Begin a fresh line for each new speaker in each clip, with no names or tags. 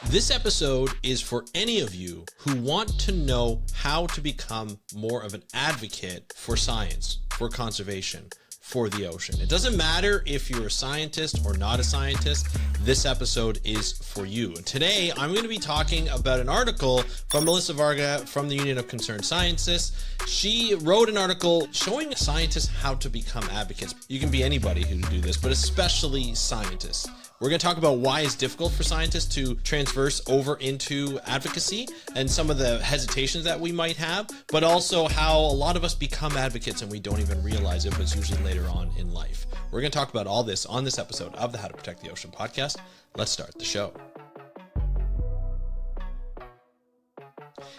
This episode is for any of you who want to know how to become more of an advocate for science, for conservation, for the ocean. It doesn't matter if you're a scientist or not a scientist, this episode is for you. And today, I'm going to be talking about an article from Melissa Varga from the Union of Concerned Scientists. She wrote an article showing scientists how to become advocates. You can be anybody who can do this, but especially scientists. We're going to talk about why it's difficult for scientists to transverse over into advocacy and some of the hesitations that we might have, but also how a lot of us become advocates and we don't even realize it, but it's usually later on in life. We're going to talk about all this on this episode of the How to Protect the Ocean podcast. Let's start the show.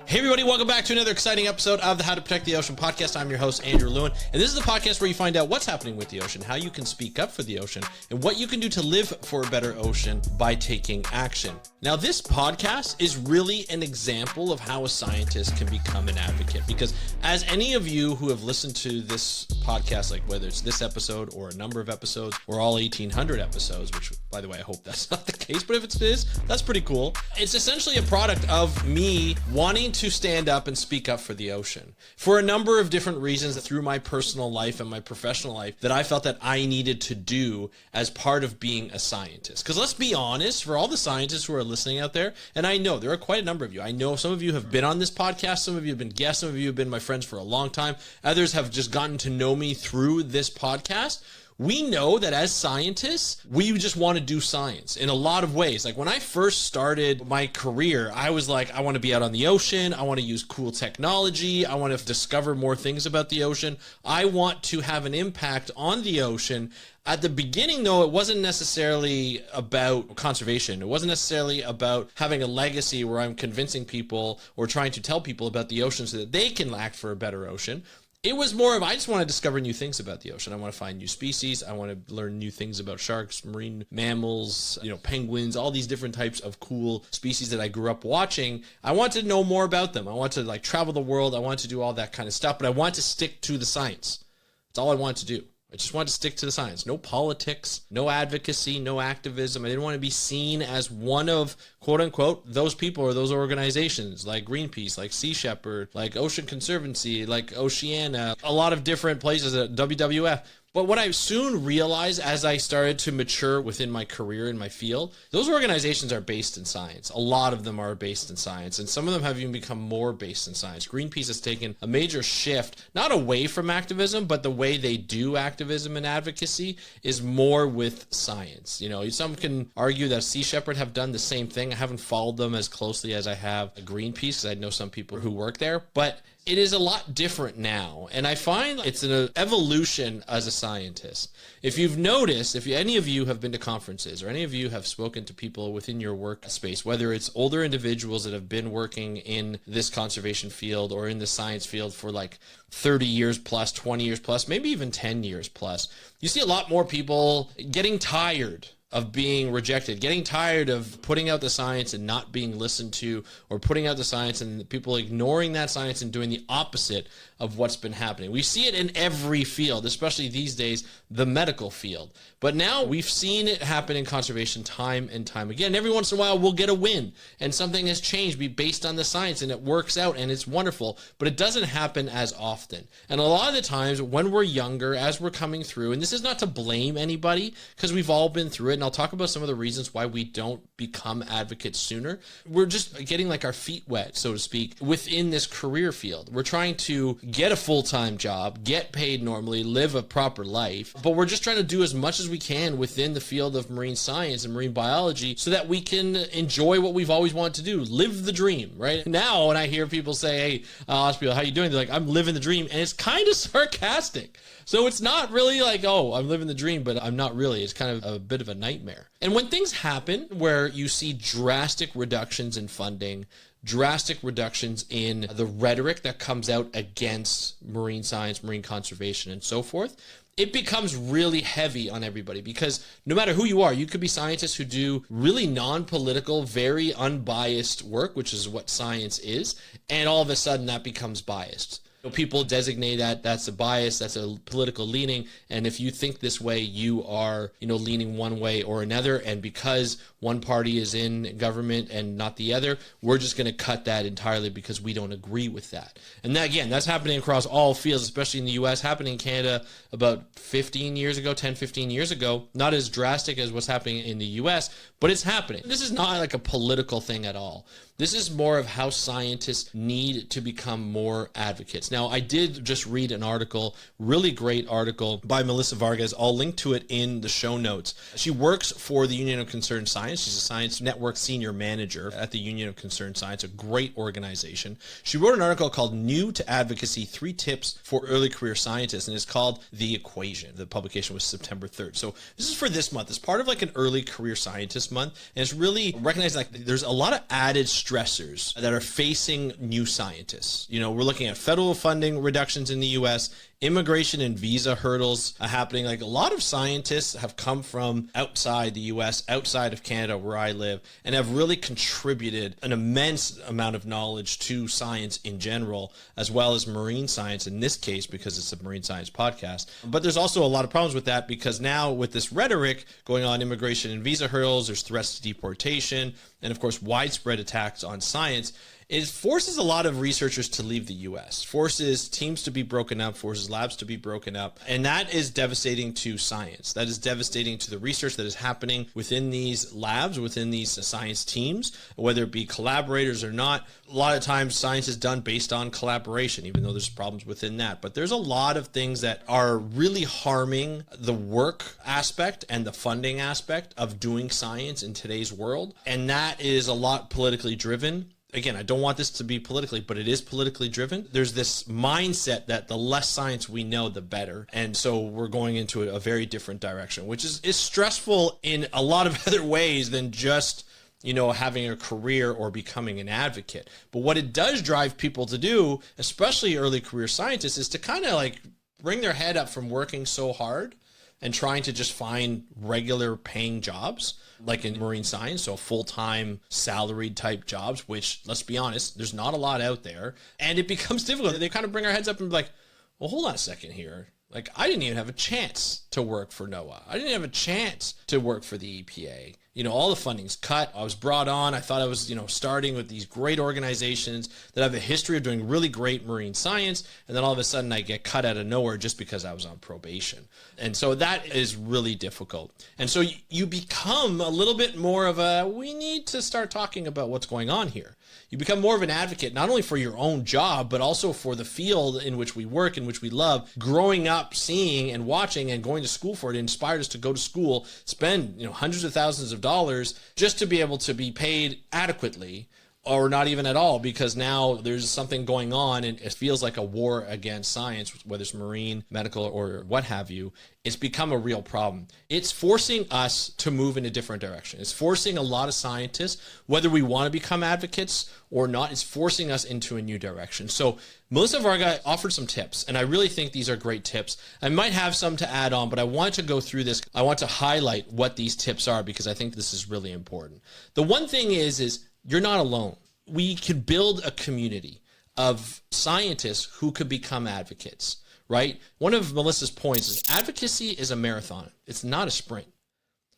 Hey everybody, welcome back to another exciting episode of the How to Protect the Ocean podcast. I'm your host, Andrew Lewin, and this is the podcast where you find out what's happening with the ocean, how you can speak up for the ocean, and what you can do to live for a better ocean by taking action. Now, this podcast is really an example of how a scientist can become an advocate, because as any of you who have listened to this podcast, like whether it's this episode or a number of episodes or all 1,800 episodes, which, by the way, I hope that's not the case, but if it is, that's pretty cool. It's essentially a product of me wanting to stand up and speak up for the ocean for a number of different reasons through my personal life and my professional life that I felt that I needed to do as part of being a scientist. Because let's be honest, for all the scientists who are listening out there, and I know there are quite a number of you. I know some of you have been on this podcast, some of you have been guests, some of you have been my friends for a long time. Others have just gotten to know me through this podcast. We know that as scientists, we just want to do science in a lot of ways. Like when I first started my career, I was like, I want to be out on the ocean. I want to use cool technology. I want to discover more things about the ocean. I want to have an impact on the ocean. At the beginning, though, it wasn't necessarily about conservation. It wasn't necessarily about having a legacy where I'm convincing people or trying to tell people about the ocean so that they can act for a better ocean. It was more of, I just want to discover new things about the ocean. I want to find new species. I want to learn new things about sharks, marine mammals, penguins, all these different types of cool species that I grew up watching. I want to know more about them. I want to travel the world. I want to do all that kind of stuff, but I want to stick to the science. That's all I want to do. I just want to stick to the science. No politics, no advocacy, no activism. I didn't want to be seen as one of, quote unquote, those people or those organizations like Greenpeace, like Sea Shepherd, like Ocean Conservancy, like Oceana, a lot of different places at WWF. But what I soon realized as I started to mature within my career in my field, those organizations are based in science. A lot of them are based in science, and some of them have even become more based in science. Greenpeace has taken a major shift, not away from activism, but the way they do activism and advocacy is more with science. Some can argue that Sea Shepherd have done the same thing. I haven't followed them as closely as I have Greenpeace, because I know some people who work there, but it is a lot different now, and I find it's an evolution as a scientist. If you've noticed, if any of you have been to conferences or any of you have spoken to people within your workspace, whether it's older individuals that have been working in this conservation field or in the science field for like 30 years plus, 20 years plus, maybe even 10 years plus, you see a lot more people getting tired of being rejected, getting tired of putting out the science and not being listened to, or putting out the science and people ignoring that science and doing the opposite of what's been happening. We see it in every field, especially these days, the medical field. But now we've seen it happen in conservation time and time again. Every once in a while, we'll get a win and something has changed based on the science and it works out and it's wonderful, but it doesn't happen as often. And a lot of the times when we're younger, as we're coming through, and this is not to blame anybody because we've all been through it, and I'll talk about some of the reasons why we don't become advocates sooner. We're just getting like our feet wet, so to speak, within this career field. We're trying to get a full-time job, get paid normally, live a proper life, but we're just trying to do as much as we can within the field of marine science and marine biology so that we can enjoy what we've always wanted to do, live the dream, right? Now, when I hear people say, hey, I'll ask people, how you doing? They're like, I'm living the dream, and it's kind of sarcastic. So it's not really like, oh, I'm living the dream, but I'm not really. It's kind of a bit of a nightmare. And when things happen where you see drastic reductions in funding, drastic reductions in the rhetoric that comes out against marine science, marine conservation, and so forth, it becomes really heavy on everybody, because no matter who you are, you could be scientists who do really non-political, very unbiased work, which is what science is, and all of a sudden that becomes biased. People designate that's a bias, that's a political leaning, and if you think this way, you are, leaning one way or another, and because one party is in government and not the other, we're just going to cut that entirely because we don't agree with that. And that, again, that's happening across all fields, especially in the US, happening in Canada about 15 years ago, 10, 15 years ago. Not as drastic as what's happening in the US, but it's happening. This is not like a political thing at all. This is more of how scientists need to become more advocates. Now, I did just read an article, really great article by Melissa Varga. I'll link to it in the show notes. She works for the Union of Concerned Science. She's a Science Network Senior Manager at the Union of Concerned Science, a great organization. She wrote an article called New to Advocacy, 3 Tips for Early Career Scientists, and it's called The Equation. The publication was September 3rd. So this is for this month. It's part of like an Early Career Scientist month, and it's really recognizing like there's a lot of added stressors that are facing new scientists. You know, we're looking at federal funding reductions in the US, immigration and visa hurdles happening. Like a lot of scientists have come from outside the US, outside of Canada, where I live, and have really contributed an immense amount of knowledge to science in general, as well as marine science in this case, because it's a marine science podcast. But there's also a lot of problems with that because now with this rhetoric going on, immigration and visa hurdles, there's threats to deportation, and of course, widespread attacks on science. It forces a lot of researchers to leave the US, forces teams to be broken up, forces labs to be broken up. And that is devastating to science. That is devastating to the research that is happening within these labs, within these science teams, whether it be collaborators or not. A lot of times science is done based on collaboration, even though there's problems within that. But there's a lot of things that are really harming the work aspect and the funding aspect of doing science in today's world. And that is a lot politically driven. Again, I don't want this to be politically, but it is politically driven. There's this mindset that the less science we know, the better. And so we're going into a very different direction, which is stressful in a lot of other ways than just, you know, having a career or becoming an advocate. But what it does drive people to do, especially early career scientists, is to kind of like bring their head up from working so hard and trying to just find regular paying jobs, like in marine science, so full-time salaried type jobs, which, let's be honest, there's not a lot out there. And it becomes difficult. They kind of bring our heads up and be like, well, hold on a second here. Like, I didn't even have a chance to work for NOAA. I didn't have a chance to work for the EPA. You know, all the funding's cut. I was brought on. I thought I was, you know, starting with these great organizations that have a history of doing really great marine science. And then all of a sudden I get cut out of nowhere just because I was on probation. And so that is really difficult. And so you become a little bit more of a, we need to start talking about what's going on here. You become more of an advocate, not only for your own job, but also for the field in which we work, in which we love. Growing up, seeing and watching and going to school for it inspired us to go to school, spend, you know, hundreds of thousands of dollars just to be able to be paid adequately, or not even at all, because now there's something going on and it feels like a war against science, whether it's marine, medical, or what have you. It's become a real problem. It's forcing us to move in a different direction. It's forcing a lot of scientists, whether we want to become advocates or not, it's forcing us into a new direction. So Melissa Varga offered some tips, and I really think these are great tips. I might have some to add on, but I want to go through this. I want to highlight what these tips are because I think this is really important. The one thing is you're not alone. We could build a community of scientists who could become advocates, right? One of Melissa's points is advocacy is a marathon. It's not a sprint.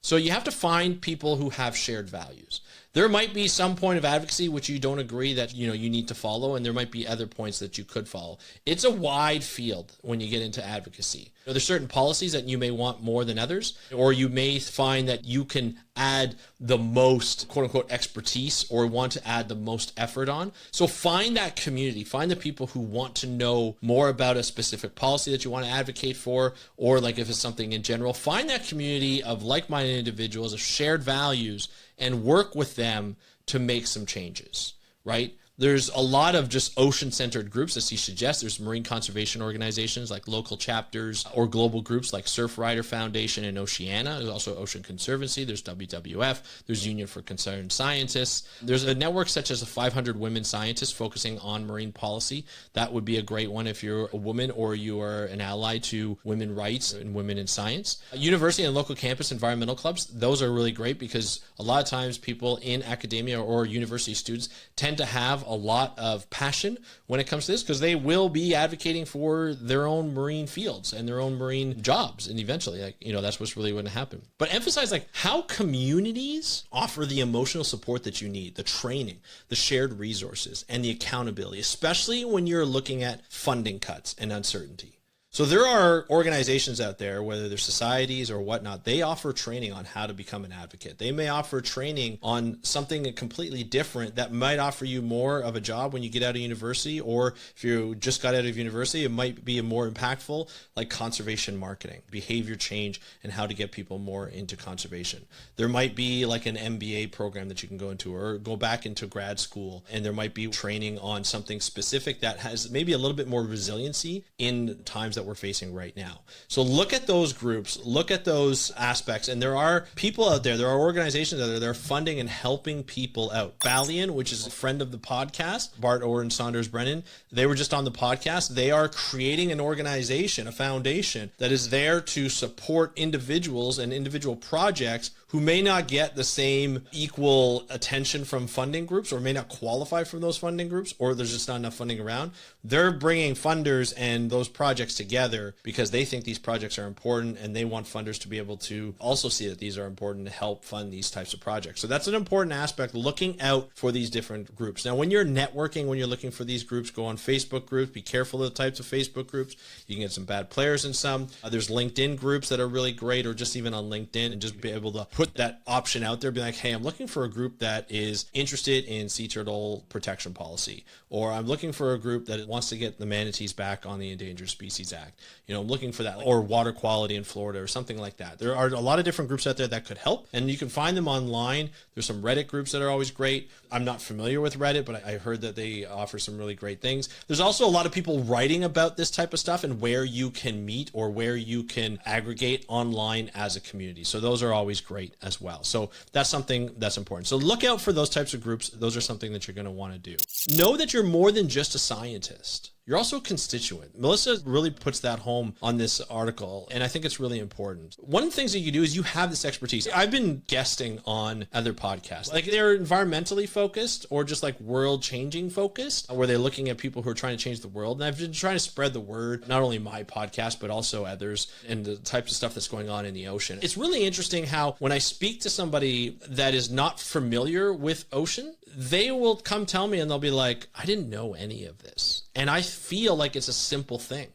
So you have to find people who have shared values. There might be some point of advocacy which you don't agree that, you know, you need to follow, and there might be other points that you could follow. It's a wide field when you get into advocacy. You know, there's certain policies that you may want more than others, or you may find that you can add the most quote unquote expertise or want to add the most effort on. So find that community, find the people who want to know more about a specific policy that you want to advocate for, or like if it's something in general, find that community of like-minded individuals of shared values and work with them to make some changes, right? There's a lot of just ocean-centered groups, as he suggests. There's marine conservation organizations like local chapters or global groups like Surfrider Foundation in Oceania. There's also Ocean Conservancy. There's WWF. There's Union for Concerned Scientists. There's a network such as the 500 Women Scientists focusing on marine policy. That would be a great one if you're a woman or you are an ally to women rights and women in science. University and local campus environmental clubs, those are really great because a lot of times people in academia or university students tend to have have a lot of passion when it comes to this, because they will be advocating for their own marine fields and their own marine jobs. And eventually, like, that's what's really going to happen. But emphasize like how communities offer the emotional support that you need, the training, the shared resources, and the accountability, especially when you're looking at funding cuts and uncertainty. So there are organizations out there, whether they're societies or whatnot, they offer training on how to become an advocate. They may offer training on something completely different that might offer you more of a job when you get out of university, or if you just got out of university, it might be more impactful, like conservation marketing, behavior change, and how to get people more into conservation. There might be like an MBA program that you can go into, or go back into grad school, and there might be training on something specific that has maybe a little bit more resiliency in times that we're facing right now. So look at those groups, look at those aspects, and there are people out there are organizations out there that are funding and helping people out. Ballion, which is a friend of the podcast, Bart Orr and Saunders Brennan, they were just on the podcast. They are creating an organization, a foundation that is there to support individuals and individual projects who may not get the same equal attention from funding groups, or may not qualify for those funding groups, or there's just not enough funding around. They're bringing funders and those projects together because they think these projects are important, and they want funders to be able to also see that these are important to help fund these types of projects. So that's an important aspect, looking out for these different groups. Now, when you're networking, when you're looking for these groups, go on Facebook groups, be careful of the types of Facebook groups. You can get some bad players in some. There's LinkedIn groups that are really great, or just even on LinkedIn, and just be able to put that option out there, be like, hey, I'm looking for a group that is interested in sea turtle protection policy, or I'm looking for a group that wants to get the manatees back on the Endangered Species Act. I'm looking for that, or water quality in Florida, or something like that. There are a lot of different groups out there that could help, and you can find them online. There's some Reddit groups that are always great. I'm not familiar with Reddit, but I heard that they offer some really great things. There's also a lot of people writing about this type of stuff and where you can meet or where you can aggregate online as a community. So those are always great as well. So that's something that's important. So look out for those types of groups. Those are something that you're going to want to do. Know that you're more than just a scientist. You're also a constituent. Melissa really puts that home on this article, and I think it's really important. One of the things that you do is you have this expertise. I've been guesting on other podcasts. Like, they're environmentally focused or just like world-changing focused, where they're looking at people who are trying to change the world. And I've been trying to spread the word, not only my podcast, but also others, and the types of stuff that's going on in the ocean. It's really interesting how when I speak to somebody that is not familiar with ocean, they will come tell me and they'll be like, I didn't know any of this. And I feel like it's a simple thing.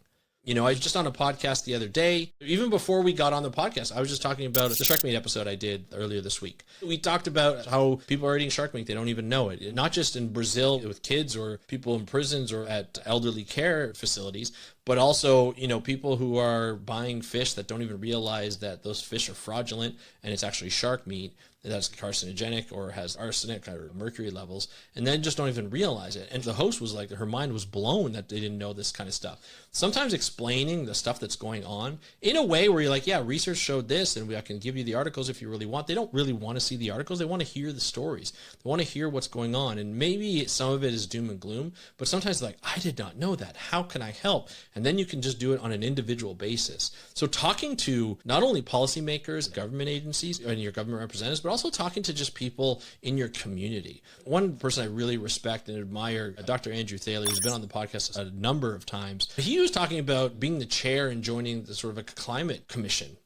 I was just on a podcast the other day. Even before we got on the podcast, I was just talking about the shark meat episode I did earlier this week. We talked about how people are eating shark meat. They don't even know it. Not just in Brazil with kids or people in prisons or at elderly care facilities, but also, people who are buying fish that don't even realize that those fish are fraudulent and it's actually shark meat that's carcinogenic or has arsenic or mercury levels, and then just don't even realize it. And the host was like, her mind was blown that they didn't know this kind of stuff. Sometimes explaining the stuff that's going on in a way where you're like, yeah, research showed this, and I can give you the articles if you really want. They don't really want to see the articles. They want to hear the stories. They want to hear what's going on. And maybe some of it is doom and gloom, but sometimes like, I did not know that. How can I help? And then you can just do it on an individual basis. So talking to not only policymakers, government agencies, and your government representatives, but also talking to just people in your community. One person I really respect and admire, Dr. Andrew Thaler, who's been on the podcast a number of times. He was talking about being the chair and joining the sort of a climate commission,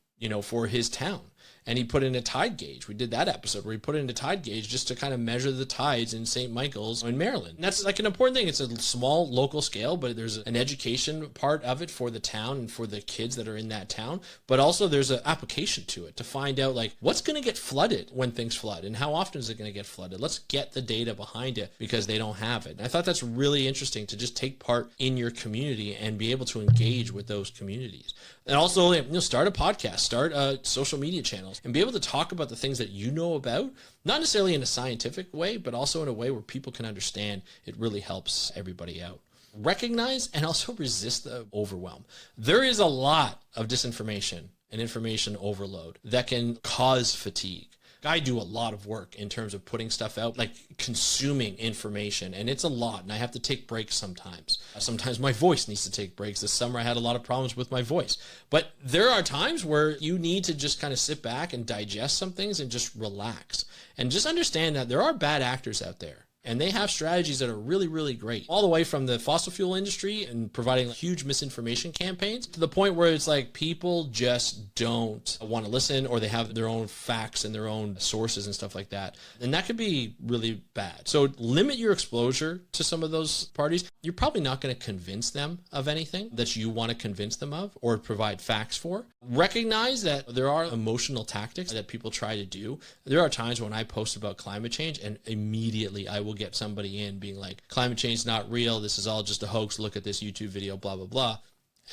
for his town. And he put in a tide gauge. We did that episode where he put in a tide gauge just to kind of measure the tides in St. Michael's in Maryland. And that's like an important thing. It's a small local scale, but there's an education part of it for the town and for the kids that are in that town. But also there's an application to it to find out like what's going to get flooded when things flood and how often is it going to get flooded. Let's get the data behind it because they don't have it. And I thought that's really interesting to just take part in your community and be able to engage with those communities. And also, start a podcast, start social media channels, and be able to talk about the things that you know about, not necessarily in a scientific way, but also in a way where people can understand. It really helps everybody out. Recognize and also resist the overwhelm. There is a lot of disinformation and information overload that can cause fatigue. I do a lot of work in terms of putting stuff out, like consuming information, and it's a lot, and I have to take breaks sometimes. Sometimes my voice needs to take breaks. This summer I had a lot of problems with my voice. But there are times where you need to just kind of sit back and digest some things and just relax. And just understand that there are bad actors out there. And they have strategies that are really, really great, all the way from the fossil fuel industry and providing huge misinformation campaigns to the point where it's like people just don't want to listen, or they have their own facts and their own sources and stuff like that. And that could be really bad. So limit your exposure to some of those parties. You're probably not going to convince them of anything that you want to convince them of or provide facts for. Recognize that there are emotional tactics that people try to do. There are times when I post about climate change and immediately I will get somebody in being like, climate change is not real. This is all just a hoax. Look at this YouTube video, blah, blah, blah.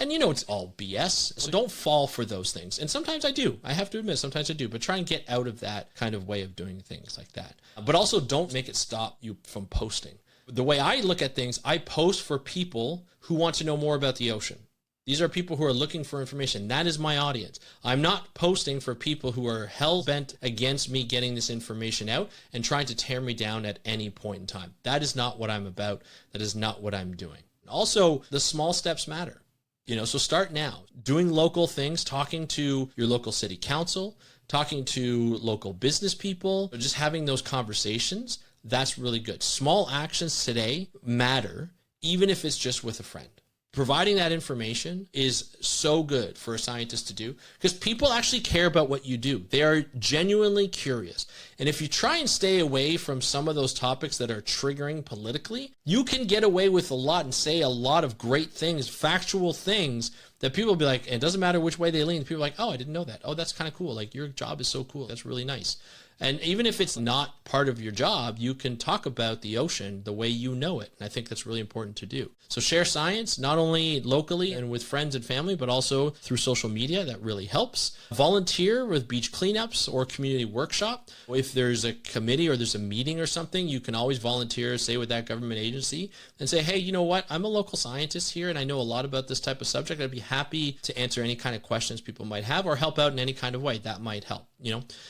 And it's all BS. So don't fall for those things. And sometimes I do. I have to admit, sometimes I do. But try and get out of that kind of way of doing things like that. But also don't make it stop you from posting. The way I look at things, I post for people who want to know more about the ocean. These are people who are looking for information. That is my audience. I'm not posting for people who are hell-bent against me getting this information out and trying to tear me down at any point in time. That is not what I'm about. That is not what I'm doing. Also, the small steps matter. So start now. Doing local things, talking to your local city council, talking to local business people, just having those conversations, that's really good. Small actions today matter, even if it's just with a friend. Providing that information is so good for a scientist to do because people actually care about what you do. They are genuinely curious. And if you try and stay away from some of those topics that are triggering politically, you can get away with a lot and say a lot of great things, factual things that people will be like, and it doesn't matter which way they lean. People are like, oh, I didn't know that. Oh, that's kind of cool. Like your job is so cool. That's really nice. And even if it's not part of your job, you can talk about the ocean the way you know it. And I think that's really important to do. So share science, not only locally and with friends and family, but also through social media. That really helps. Volunteer with beach cleanups or community workshop. If there's a committee or there's a meeting or something, you can always volunteer, say with that government agency and say, hey, you know what? I'm a local scientist here and I know a lot about this type of subject. I'd be happy to answer any kind of questions people might have or help out in any kind of way. That might help.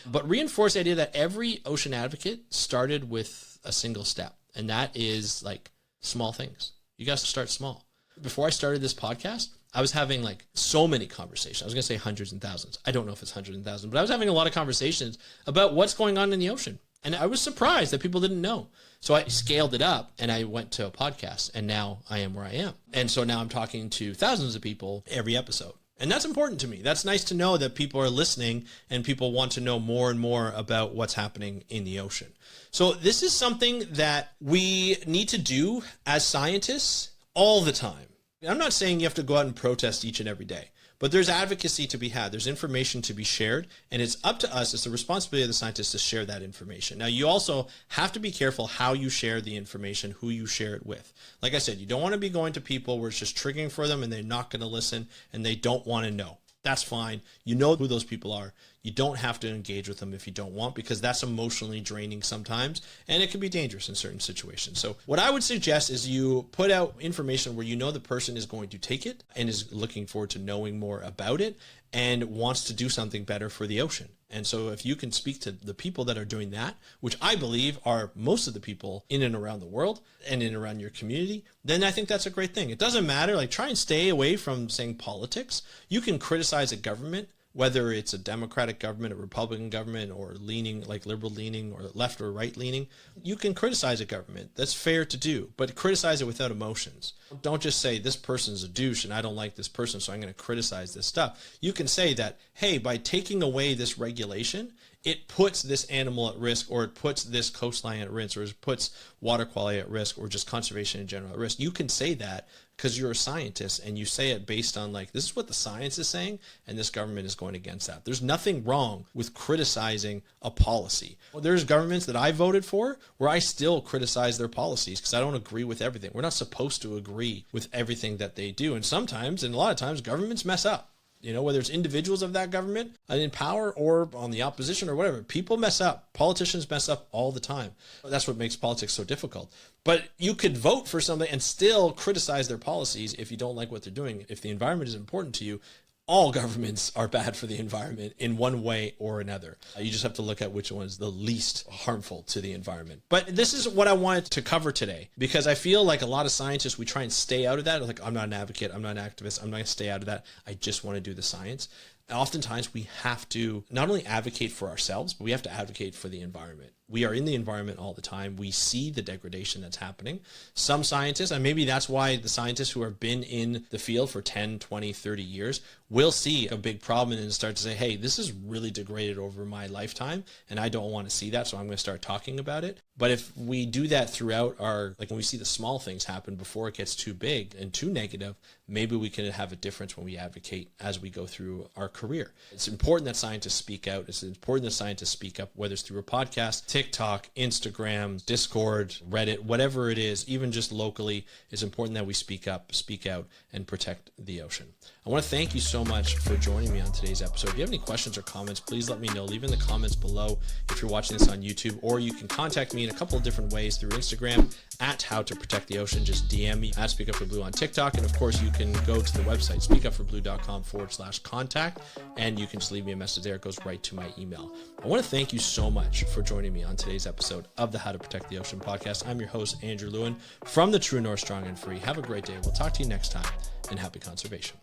But reinforce the idea that every ocean advocate started with a single step, and that is like small things. You got to start small. Before I started this podcast, I was having like so many conversations. I was going to say hundreds and thousands. I don't know if it's hundreds and thousands, but I was having a lot of conversations about what's going on in the ocean. And I was surprised that people didn't know. So I scaled it up and I went to a podcast, and now I am where I am. And so now I'm talking to thousands of people every episode. And that's important to me. That's nice to know that people are listening and people want to know more and more about what's happening in the ocean. So this is something that we need to do as scientists all the time. I'm not saying you have to go out and protest each and every day, but there's advocacy to be had. There's information to be shared, and it's up to us. It's the responsibility of the scientists to share that information. Now, you also have to be careful how you share the information, who you share it with. Like I said, you don't want to be going to people where it's just triggering for them and they're not going to listen and they don't want to know. That's fine. You know who those people are. You don't have to engage with them if you don't want, because that's emotionally draining sometimes, and it can be dangerous in certain situations. So what I would suggest is you put out information where you know the person is going to take it and is looking forward to knowing more about it and wants to do something better for the ocean. And so if you can speak to the people that are doing that, which I believe are most of the people in and around the world and in and around your community, then I think that's a great thing. It doesn't matter. Like, try and stay away from saying politics. You can criticize a government, whether it's a Democratic government, a Republican government, or leaning, like liberal leaning or left or right leaning. You can criticize a government. That's fair to do, but criticize it without emotions. Don't just say this person's a douche and I don't like this person, so I'm going to criticize this stuff. You can say that, hey, by taking away this regulation, it puts this animal at risk, or it puts this coastline at risk, or it puts water quality at risk, or just conservation in general at risk. You can say that because you're a scientist and you say it based on like, this is what the science is saying, and this government is going against that. There's nothing wrong with criticizing a policy. Well, there's governments that I voted for where I still criticize their policies because I don't agree with everything. We're not supposed to agree with everything that they do. And sometimes, and a lot of times, governments mess up. Whether it's individuals of that government in power or on the opposition or whatever, people mess up. Politicians mess up all the time. That's what makes politics so difficult. But you could vote for something and still criticize their policies if you don't like what they're doing. If the environment is important to you, all governments are bad for the environment in one way or another. You just have to look at which one is the least harmful to the environment. But this is what I wanted to cover today, because I feel like a lot of scientists, we try and stay out of that. Like, I'm not an advocate, I'm not an activist, I'm not going to stay out of that. I just want to do the science. And oftentimes we have to not only advocate for ourselves, but we have to advocate for the environment. We are in the environment all the time. We see the degradation that's happening. Some scientists, and maybe that's why the scientists who have been in the field for 10, 20, 30 years will see a big problem and start to say, hey, this is really degraded over my lifetime, and I don't want to see that, so I'm going to start talking about it. But if we do that throughout like when we see the small things happen before it gets too big and too negative, maybe we can have a difference when we advocate as we go through our career. It's important that scientists speak out. It's important that scientists speak up, whether it's through a podcast, TikTok, Instagram, Discord, Reddit, whatever it is, even just locally. It's important that we speak up, speak out, and protect the ocean. I want to thank you so much for joining me on today's episode. If you have any questions or comments, please let me know. Leave in the comments below if you're watching this on YouTube, or you can contact me in a couple of different ways through Instagram at How to Protect the Ocean. Just DM me at Speak Up for Blue on TikTok. And of course, you can go to the website, speakupforblue.com/contact, and you can just leave me a message there. It goes right to my email. I want to thank you so much for joining me on today's episode of the How to Protect the Ocean podcast. I'm your host, Andrew Lewin, from the True North Strong and Free. Have a great day. We'll talk to you next time, and happy conservation.